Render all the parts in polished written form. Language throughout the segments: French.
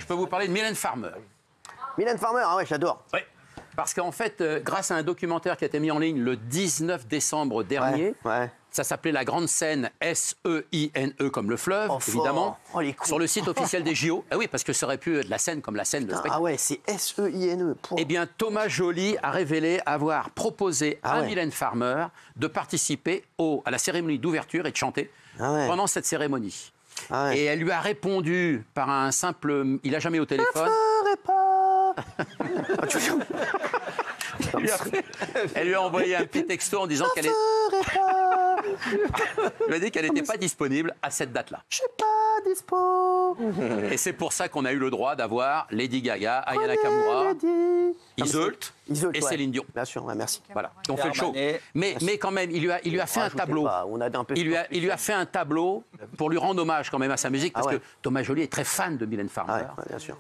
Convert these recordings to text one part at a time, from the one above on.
je peux vous parler de Mylène Farmer. Mylène Farmer, ah ouais, j'adore. Oui. Parce qu'en fait, grâce à un documentaire qui a été mis en ligne le 19 décembre dernier, ça s'appelait La Grande Seine, S-E-I-N-E comme le fleuve, évidemment, sur le site officiel des JO. Ah oui, parce que ça aurait pu être la Seine comme la Seine de spectacle. Ah ouais, c'est S-E-I-N-E. Eh bien, Thomas Joly a révélé avoir proposé à Mylène Farmer de participer à la cérémonie d'ouverture et de chanter pendant cette cérémonie. Et elle lui a répondu par un simple... Il n'a jamais eu au téléphone. Elle lui a envoyé un petit texto en disant qu'elle lui a dit qu'elle n'était pas disponible à cette date-là. Je suis pas dispo. Et c'est pour ça qu'on a eu le droit d'avoir Lady Gaga, Aya Nakamura, Iseult et Céline Dion. Bien sûr, merci. Voilà, qui ont fait le show. Mais quand même, il lui a fait un tableau. Il lui a fait un tableau pour lui rendre hommage quand même à sa musique, parce que Thomas Joly est très fan de Mylène Farmer.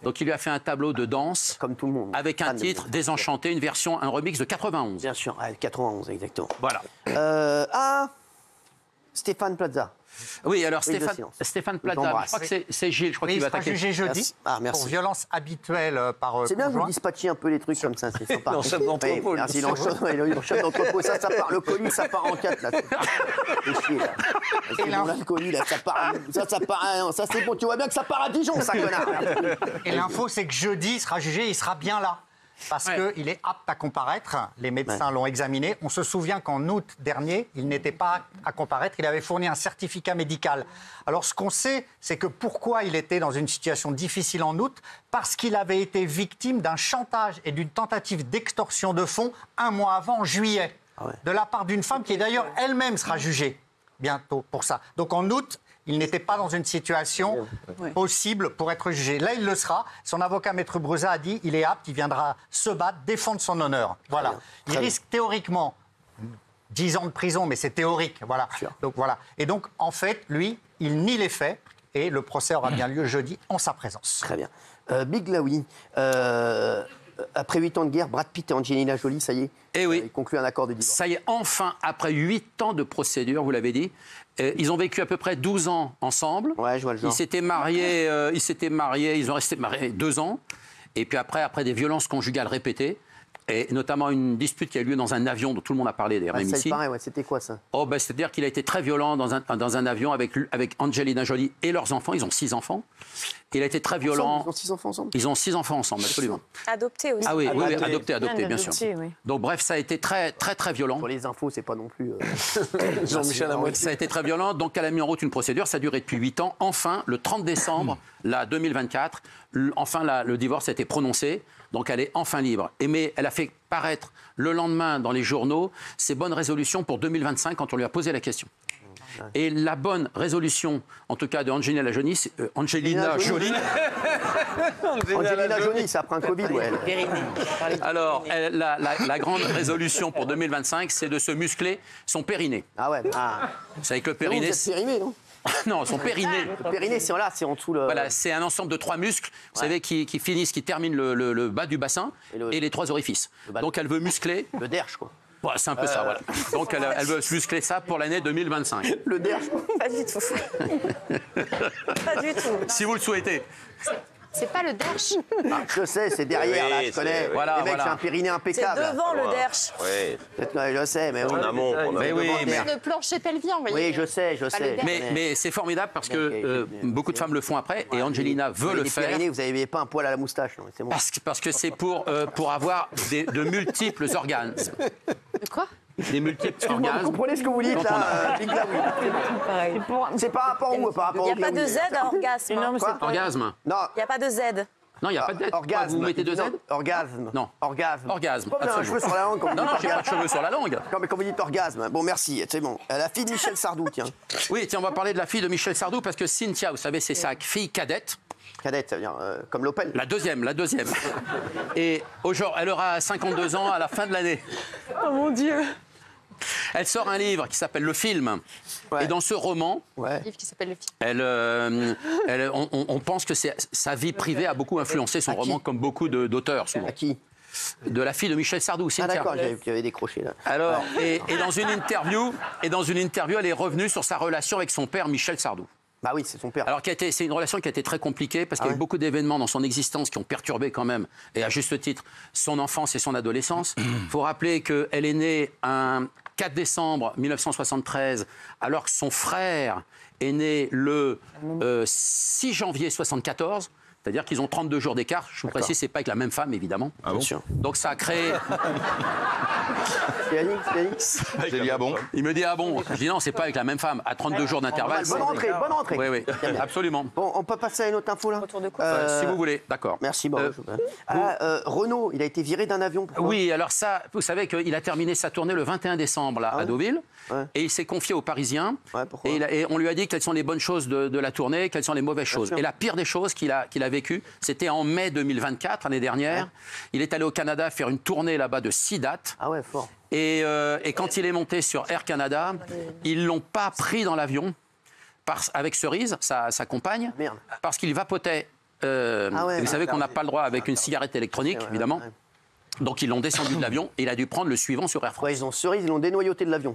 Donc il lui a fait un tableau de danse, comme tout le monde, avec un titre Désenchanté, une version, un remix de 91. Bien sûr, 91 exactement. Voilà. Stéphane Plaza. Oui, alors Stéphane Plaza, je crois que c'est Gilles, je crois qu'il va attaquer. Il sera jugé jeudi pour violence habituelle par c'est bien que vous dispatchiez un peu les trucs comme ça, c'est sympa. Dans le chef d'entrepôt. Merci, dans le chef d'entrepôt, ça part, le colis, ça part en 4, là. C'est chier, là. Et là, le colis, là, ça part, ça c'est bon, tu vois bien que ça part à Dijon, ça, connard. Et l'info, c'est que jeudi, il sera jugé, il sera bien là. Parce qu'il est apte à comparaître, les médecins l'ont examiné. On se souvient qu'en août dernier, il n'était pas à comparaître, il avait fourni un certificat médical. Alors ce qu'on sait, c'est que pourquoi il était dans une situation difficile en août? Parce qu'il avait été victime d'un chantage et d'une tentative d'extorsion de fonds un mois avant, en juillet, de la part d'une femme qui d'ailleurs elle-même sera jugée bientôt pour ça. Donc en août, il n'était pas dans une situation possible pour être jugé. Là, il le sera. Son avocat, Maître Bruzat, a dit il est apte, il viendra se battre, défendre son honneur. Voilà. Il risque théoriquement 10 ans de prison, mais c'est théorique. Voilà. Donc, voilà. Et donc, en fait, lui, il nie les faits et le procès aura bien lieu jeudi en sa présence. Très bien. Big Laoui, après 8 ans de guerre, Brad Pitt et Angelina Jolie, ça y est, ils concluent un accord de divorce. Ça y est, enfin, après 8 ans de procédure, vous l'avez dit, ils ont vécu à peu près 12 ans ensemble. Ouais, je vois le genre. Ils s'étaient mariés, ils ont resté mariés 2 ans. Et puis après des violences conjugales répétées, et notamment une dispute qui a eu lieu dans un avion dont tout le monde a parlé d'ailleurs, même ici. C'était quoi ça? C'est-à-dire qu'il a été très violent dans un avion avec Angelina Jolie et leurs enfants. Ils ont 6 enfants. Il a été très violent. Ils ont 6 enfants ensemble? Ils ont 6 enfants ensemble, absolument. Adoptés aussi. Ah oui, adoptés, bien sûr. Oui. Donc bref, ça a été très, très, très violent. Pour les infos, c'est pas non plus... Jean-Michel Amoiti. Ça a été très violent, donc elle a mis en route une procédure, ça a duré depuis 8 ans. Enfin, le 30 décembre 2024, le divorce a été prononcé, donc elle est enfin libre. Mais elle a fait paraître le lendemain dans les journaux ses bonnes résolutions pour 2025 quand on lui a posé la question. Et la bonne résolution, en tout cas de Angelina Jolie, Angelina Jolie, ça prend un Covid, Alors, la grande résolution pour 2025, c'est de se muscler son périnée. Ah ouais. Vous savez que le périnée... Vous êtes périnée, non? Non, son périnée. Le périnée, c'est là, c'est en dessous le... Voilà, c'est un ensemble de 3 muscles, vous savez, qui terminent le bas du bassin et les 3 orifices. Donc elle veut muscler... Le derche, quoi. Ouais, c'est un peu ça, voilà. Donc elle veut muscler ça pour l'année 2025. Le derche. Pas du tout. Pas du tout. Si vous le souhaitez. C'est pas le derche. Je sais, c'est derrière, là, je connais. Voilà, les mecs, j'ai un périnée impeccable. C'est devant le derche. Oui. Je sais, mais... En amont. Mais oui, mais... Le plancher pelvien, vous voyez. Oui, je sais. Mais c'est formidable parce que beaucoup de femmes le font après et Angelina veut le faire. Périnée, vous n'avez pas un poil à la moustache, non? C'est bon. Parce que c'est pour avoir de multiples orgasmes. De quoi? Des multiples Vous orgasmes. comprenez ce que vous dites, là, Big Laoui? C'est par rapport où? Par rapport Il n'y a pas de Z à orgasme. Orgasme. Non. Il n'y a pas de Z. Non, il n'y a pas de Z. Orgasme. Vous mettez 2 Z? Orgasme. Non. Orgasme. Orgasme. Pas un cheveu sur la langue. Non, j'ai pas de cheveux sur la langue. Non, mais quand vous dites orgasme, bon, merci, c'est bon. La fille de Michel Sardou, tiens. Oui, tiens, on va parler de la fille de Michel Sardou parce que Cynthia, vous savez, c'est sa fille cadette. Cadette, ça veut dire comme l'Opel. La deuxième. Et aujourd'hui, elle aura 52 ans à la fin de l'année. Oh mon Dieu. Elle sort un livre qui s'appelle Le Film. Et dans ce roman, Un livre qui s'appelle Le Film. on pense que sa vie privée a beaucoup influencé son roman, comme beaucoup d'auteurs, souvent. À qui? De la fille de Michel Sardou, Cynthia. Ah d'accord, j'avais décroché là. Alors, et dans une interview, elle est revenue sur sa relation avec son père Michel Sardou. Bah oui, c'est son père. Alors, c'est une relation qui a été très compliquée parce qu'il y a eu beaucoup d'événements dans son existence qui ont perturbé quand même, et à juste titre, son enfance et son adolescence. Il faut rappeler qu'elle est née un 4 décembre 1973, alors que son frère est né le 6 janvier 1974. C'est-à-dire qu'ils ont 32 jours d'écart. Je vous précise, c'est pas avec la même femme, évidemment. Ah bon? Bien sûr. Donc ça a créé... C'est Yannick. J'ai dit ah bon? Il me dit ah bon? Je dis non, c'est pas avec la même femme. À 32 jours d'intervalle. Bonne rentrée, bonne rentrée. Oui, oui, absolument. Bon, on peut passer à une autre info là? Retour de quoi Si vous voulez, d'accord. Merci, bon. Renaud, il a été viré d'un avion. Pourquoi? Oui, alors ça, vous savez qu'il a terminé sa tournée le 21 décembre là, à Deauville. Ouais. Et il s'est confié aux Parisiens. Ouais, pourquoi? Et on lui a dit quelles sont les bonnes choses de la tournée, quelles sont les mauvaises choses. sûr. Et la pire des choses qu'il a vécues, c'était en mai 2024, l'année dernière. Ouais. Il est allé au Canada faire une tournée là-bas de 6 dates. Ah ouais, fort. Et quand il est monté sur Air Canada, ils ne l'ont pas pris dans l'avion avec Cerise, sa compagne, Merde. parce qu'il vapotait. Vous savez qu'on n'a pas le droit avec une cigarette électronique, évidemment. Ouais. Donc ils l'ont descendu de l'avion et il a dû prendre le suivant sur Air France. Ouais, ils ont Cerise, ils l'ont dénoyauté de l'avion.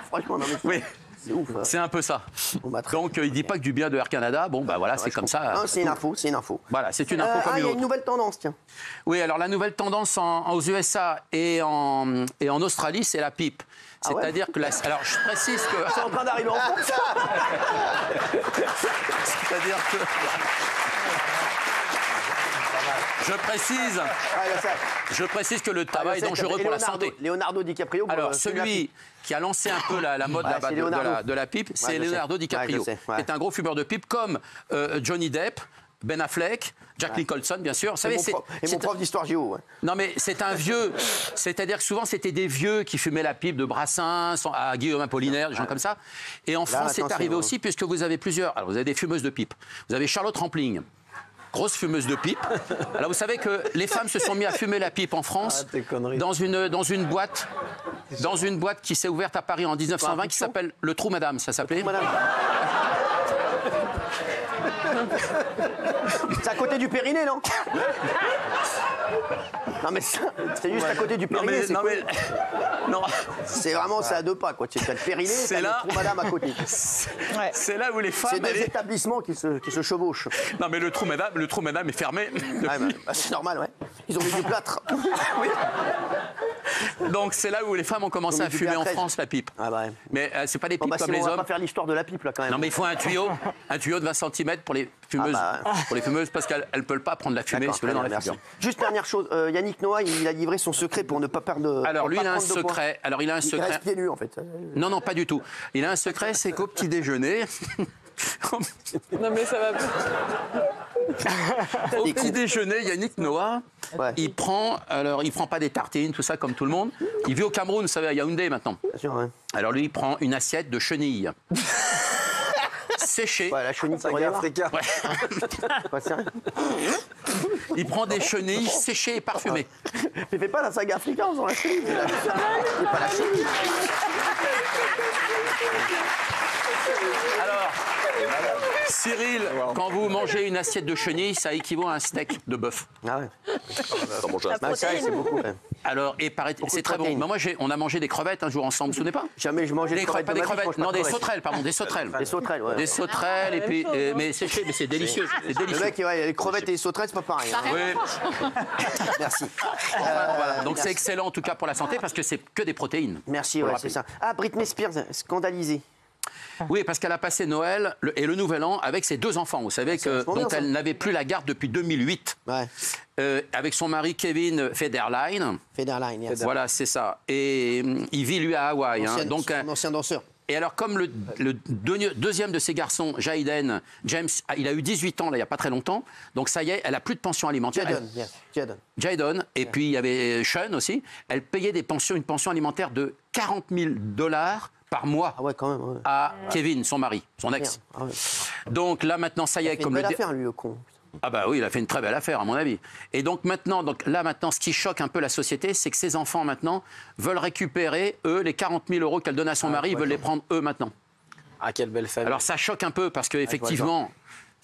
Franchement, non mais oui. C'est ouf. Hein. C'est un peu ça. Bon, bah, donc il dit pas que du bien de Air Canada. Bon bah voilà, c'est comme ça. Non, c'est une info, c'est une info. Voilà, c'est une info comme il une y a autre. une nouvelle tendance, tiens. Oui, alors la nouvelle tendance aux USA et en Australie, c'est la pipe. C'est-à-dire que alors je précise que c'est en train d'arriver en France. C'est-à-dire que je précise que le tabac est dangereux pour la santé. Leonardo DiCaprio. Alors, celui qui a lancé un peu la mode de la pipe, c'est Leonardo DiCaprio. C'est un gros fumeur de pipe, comme Johnny Depp, Ben Affleck, Jack Nicholson, bien sûr. Vous savez, mon prof d'histoire géo. Ouais. Non, mais c'est un vieux. C'est-à-dire que souvent, c'était des vieux qui fumaient la pipe de Brassens, à Guillaume Apollinaire, des gens comme ça. Et en France, c'est arrivé aussi, puisque vous avez plusieurs. Alors, vous avez des fumeuses de pipe. Vous avez Charlotte Rampling. Grosse fumeuse de pipe. Alors vous savez que les femmes se sont mis à fumer la pipe en France dans une boîte qui s'est ouverte à Paris en 1920 qui s'appelle le Trou Madame, ça s'appelait. C'est à côté du Périnée, non? Non mais c'est juste à côté du Périnée. Non. C'est vraiment, c'est à 2 pas, quoi. Tu as le Périnée, t'as le Trou Madame à côté. C'est là où les femmes... C'est 2 établissements qui se chevauchent. Non mais le Trou Madame est fermé. C'est normal, ouais. Ils ont mis du plâtre. Oui. Donc c'est là où les femmes ont commencé à fumer en France la pipe. Ah bah. Mais c'est pas des pipes comme les hommes. On va pas faire l'histoire de la pipe là quand même. Non mais il faut un tuyau de 20 cm pour les fumeuses, parce qu'elles ne peuvent pas prendre la fumée dans la figure. Juste dernière chose, Yannick Noah, il a livré son secret pour ne pas perdre. Alors lui, il a un secret. Il reste pieds nus en fait. Non, pas du tout. Il a un secret, c'est qu'au petit déjeuner. Non mais ça va. Au petit déjeuner, Yannick Noah, il prend pas des tartines, tout ça comme tout le monde. Il vit au Cameroun, vous savez, à Yaoundé maintenant. Bien sûr, ouais. Alors lui, il prend une assiette de chenilles. Séchées. Ouais, la chenille africaine. Ouais. Il prend des chenilles séchées et parfumées. Mais fais pas la saga africaine en faisant la chenille. C'est pas la chenille. Alors, Cyril, quand vous mangez une assiette de chenilles, ça équivaut à un steak de bœuf. Ah ouais. C'est beaucoup. Alors, et c'est très bon. Mais moi, on a mangé des crevettes un jour ensemble, vous vous souvenez pas? Jamais je mangeais des crevettes. Pas des crevettes, non, des sauterelles, pardon, des sauterelles. Des sauterelles, ouais. Des sauterelles, et puis, mais séchées, mais c'est délicieux. C'est délicieux. Le mec, les crevettes et les sauterelles, c'est pas pareil. Hein. Oui. Merci. Voilà. Donc c'est excellent en tout cas pour la santé parce que c'est que des protéines. Merci, ouais, c'est ça. Ah, Britney Spears, scandalisée. Oui, parce qu'elle a passé Noël et le Nouvel An avec ses 2 enfants. Vous savez dont elle n'avait plus la garde depuis 2008. Ouais. Avec son mari Kevin Federline. Federline, yes. Voilà, c'est ça. Et il vit lui à Hawaï. Donc un ancien danseur. Et alors, comme le deuxième de ses garçons, Jaden, James, il a eu 18 ans, là, il n'y a pas très longtemps. Donc, ça y est, elle n'a plus de pension alimentaire. Jaden. Et puis, il y avait Sean aussi. Elle payait une pension alimentaire de $40,000 par mois à Kevin, son mari, son ex. Ah ouais. Donc, là, maintenant, ça y est. Il a fait une belle affaire, lui, le con. Ah bah oui, il a fait une très belle affaire, à mon avis. Et donc maintenant, ce qui choque un peu la société, c'est que ces enfants, maintenant, veulent récupérer, eux, les 40 000 € qu'elle donne à son mari, ils veulent les prendre, eux, maintenant. Ah, quelle belle famille. Alors ça choque un peu, parce qu'effectivement,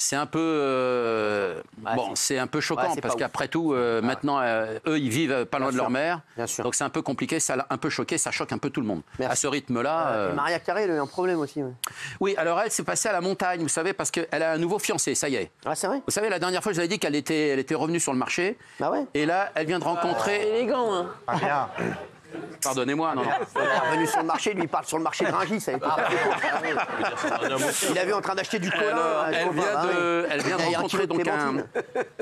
c'est un peu bon, c'est un peu choquant c'est parce pas qu'après tout, maintenant, eux, ils vivent pas loin de leur mère. Bien sûr. Donc c'est un peu compliqué, ça l'a un peu choqué, ça choque un peu tout le monde. Merci. À ce rythme-là. Et Maria Carré, elle a eu un problème aussi. Ouais. Oui, alors elle s'est passée à la montagne, vous savez, parce qu'elle a un nouveau fiancé, ça y est. Ah, c'est vrai? Vous savez, la dernière fois, je vous avais dit qu'elle était revenue sur le marché. Bah ouais. Et là, elle vient de rencontrer. Élégant, hein. Pas bien. Pardonnez-moi, non, non. Elle est revenue sur le marché, lui il parle sur le marché de Rungis. Ça a été il avait en train d'acheter du cola. Alors, un elle copain, vient bah de, ouais. elle vient de Il y a un rencontrer kilo de donc clémentine.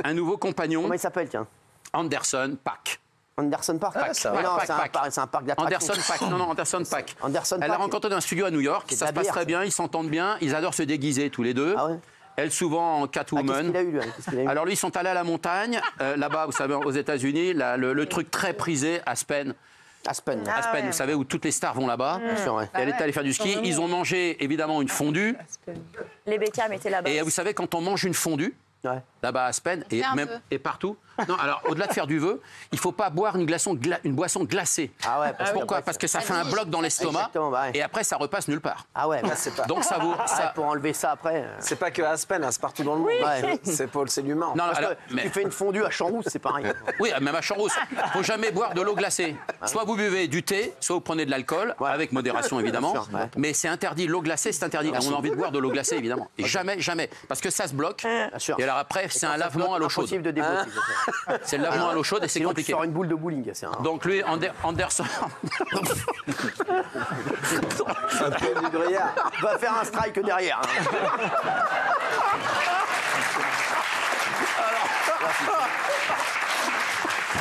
un nouveau compagnon, Comment il s'appelle, tiens? Anderson Paak. Anderson Park. ça Mais va. non, Pack, c'est un Pack. parc, c'est un parc d'attractions. Anderson Paak. Non, non, Anderson Paak. Anderson Elle l'a Paak. rencontré dans un studio à New York. C'est Ça de se la passe bière, très ça. bien. Ils s'entendent bien. Ils adorent se déguiser tous les deux. Ah ouais. Elle souvent en Ah, qu'est-ce Catwoman. qu'il a eu, lui? Qu'est-ce qu'il a eu? Alors lui, ils sont allés à la montagne. Là-bas, vous savez, aux États-Unis, le truc très prisé, Aspen. Aspen. Ah Aspen, ouais. vous savez, où toutes les stars vont là-bas. Bien sûr, ouais. Et elle était allée faire du ski. Ils ont mangé évidemment une fondue. Les Beckham étaient là-bas. Et vous savez, quand on mange une fondue, Ouais. là-bas à Aspen et un même vœu. et partout. Non, alors au-delà de faire du vœu, il ne faut pas boire une boisson glacée. Ah ouais, parce que Pourquoi? après, Parce que ça fait un bloc dans l'estomac Exactement, bah ouais. et après ça repasse nulle part. Ah ouais, C'est pas, Donc ça vaut ouais, ça. pour enlever ça après. c'est pas que à Aspen, hein, c'est partout dans le monde. Ouais. C'est Paul, c'est l'humain. Non, Parce alors, que mais- tu fais une fondue à Champs-Rousse, c'est pareil. oui, même à Champs-Rousse, faut jamais boire de l'eau glacée. Soit vous buvez du thé, soit vous prenez de l'alcool, Ouais. avec modération évidemment. Bien sûr, ouais. Mais c'est interdit. L'eau glacée, c'est interdit. On a envie de boire de l'eau glacée évidemment. Et jamais, jamais, parce que ça se bloque. Bien sûr. Et alors après, c'est un lavement à l'eau chaude. Impossible de débloquer. C'est le lavement à l'eau chaude et c'est Sinon, tu compliqué. sors une boule de bowling. C'est un... Donc lui, Anderson. Un peu du gruyère. Va faire un strike derrière. Hein.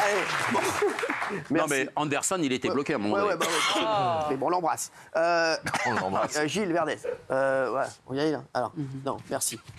Allez, bon. Non Merci. mais Anderson, il était bloqué à un moment Ouais, donné. ouais, bah ouais. Mais bon, on l'embrasse. Gilles Verdez. Ouais, on y est là. Alors, non, merci.